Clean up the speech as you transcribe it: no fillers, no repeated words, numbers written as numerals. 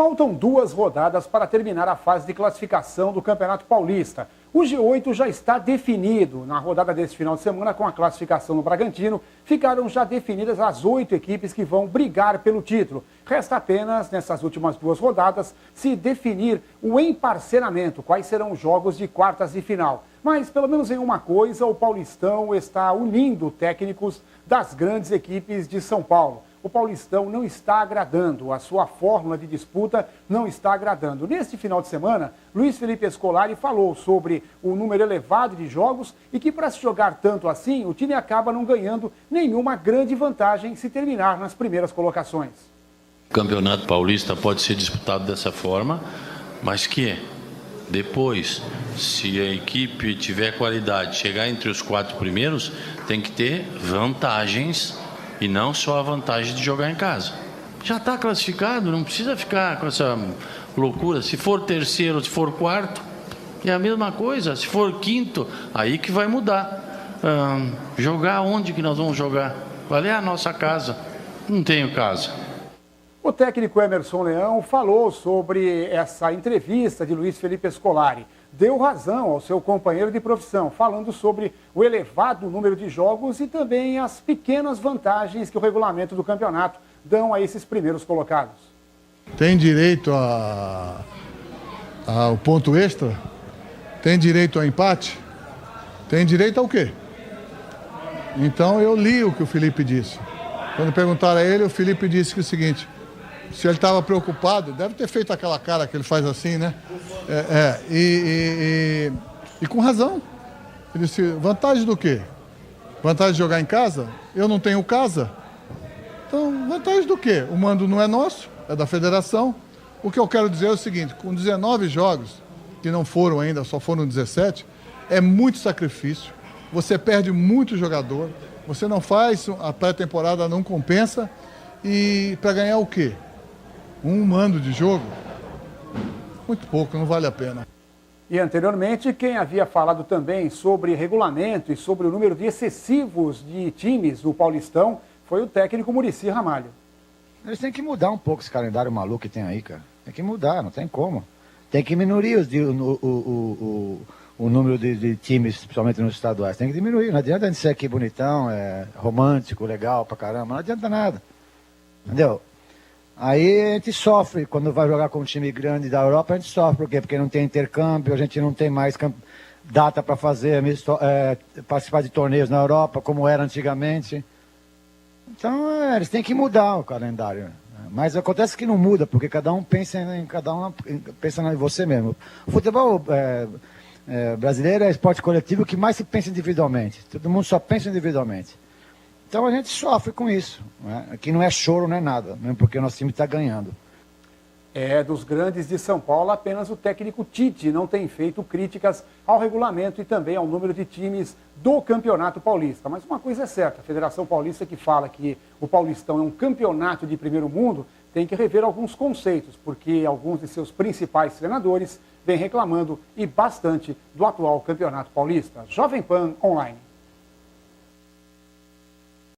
Faltam 2 rodadas para terminar a fase de classificação do Campeonato Paulista. O G8 já está definido. Na rodada deste final de semana, com a classificação no Bragantino, ficaram já definidas as 8 equipes que vão brigar pelo título. Resta apenas, nessas últimas 2 rodadas, se definir o emparceramento, quais serão os jogos de quartas de final. Mas, pelo menos em uma coisa, o Paulistão está unindo técnicos das grandes equipes de São Paulo. O Paulistão não está agradando, a sua fórmula de disputa não está agradando. Neste final de semana, Luiz Felipe Scolari falou sobre o número elevado de jogos e que para se jogar tanto assim, o time acaba não ganhando nenhuma grande vantagem se terminar nas primeiras colocações. O Campeonato Paulista pode ser disputado dessa forma, mas que depois, se a equipe tiver qualidade, chegar entre os 4 primeiros, tem que ter vantagens e não só a vantagem de jogar em casa. Já está classificado, não precisa ficar com essa loucura. Se for terceiro, se for quarto, é a mesma coisa. Se for quinto, aí que vai mudar. Jogar onde que nós vamos jogar? Qual é a nossa casa? Não tenho casa. O técnico Emerson Leão falou sobre essa entrevista de Luiz Felipe Scolari. Deu razão ao seu companheiro de profissão, falando sobre o elevado número de jogos e também as pequenas vantagens que o regulamento do campeonato dão a esses primeiros colocados. Tem direito ao ponto extra? Tem direito ao empate? Tem direito ao quê? Então eu li o que o Felipe disse. Quando perguntaram a ele, o Felipe disse que o seguinte: se ele estava preocupado, deve ter feito aquela cara que ele faz assim, né? E com razão. Ele disse, vantagem do quê? Vantagem de jogar em casa? Eu não tenho casa. Então, vantagem do quê? O mando não é nosso, é da federação. O que eu quero dizer é o seguinte, com 19 jogos, que não foram ainda, só foram 17, é muito sacrifício. Você perde muito jogador, você não faz, a pré-temporada não compensa. E para ganhar o quê? Um mando de jogo? Muito pouco, não vale a pena. E anteriormente, quem havia falado também sobre regulamento e sobre o número de excessivos de times do Paulistão foi o técnico Muricy Ramalho. Eles têm que mudar um pouco esse calendário maluco que tem aí, cara. Tem que mudar, não tem como. Tem que diminuir o número de times, principalmente nos estaduais. Tem que diminuir. Não adianta a gente ser aqui bonitão, romântico, legal pra caramba. Não adianta nada. Entendeu? Aí a gente sofre, quando vai jogar com um time grande da Europa, a gente sofre, por quê? Porque não tem intercâmbio, a gente não tem mais data para fazer, participar de torneios na Europa, como era antigamente. Então, eles têm que mudar o calendário. Mas acontece que não muda, porque cada um pensa em você mesmo. O futebol brasileiro é esporte coletivo que mais se pensa individualmente. Todo mundo só pensa individualmente. Então a gente sofre com isso, né? Aqui não é choro, não é nada, mesmo porque o nosso time está ganhando. Dos grandes de São Paulo, apenas o técnico Tite não tem feito críticas ao regulamento e também ao número de times do Campeonato Paulista. Mas uma coisa é certa, a Federação Paulista, que fala que o Paulistão é um campeonato de primeiro mundo, tem que rever alguns conceitos, porque alguns de seus principais treinadores vêm reclamando e bastante do atual Campeonato Paulista. Jovem Pan Online.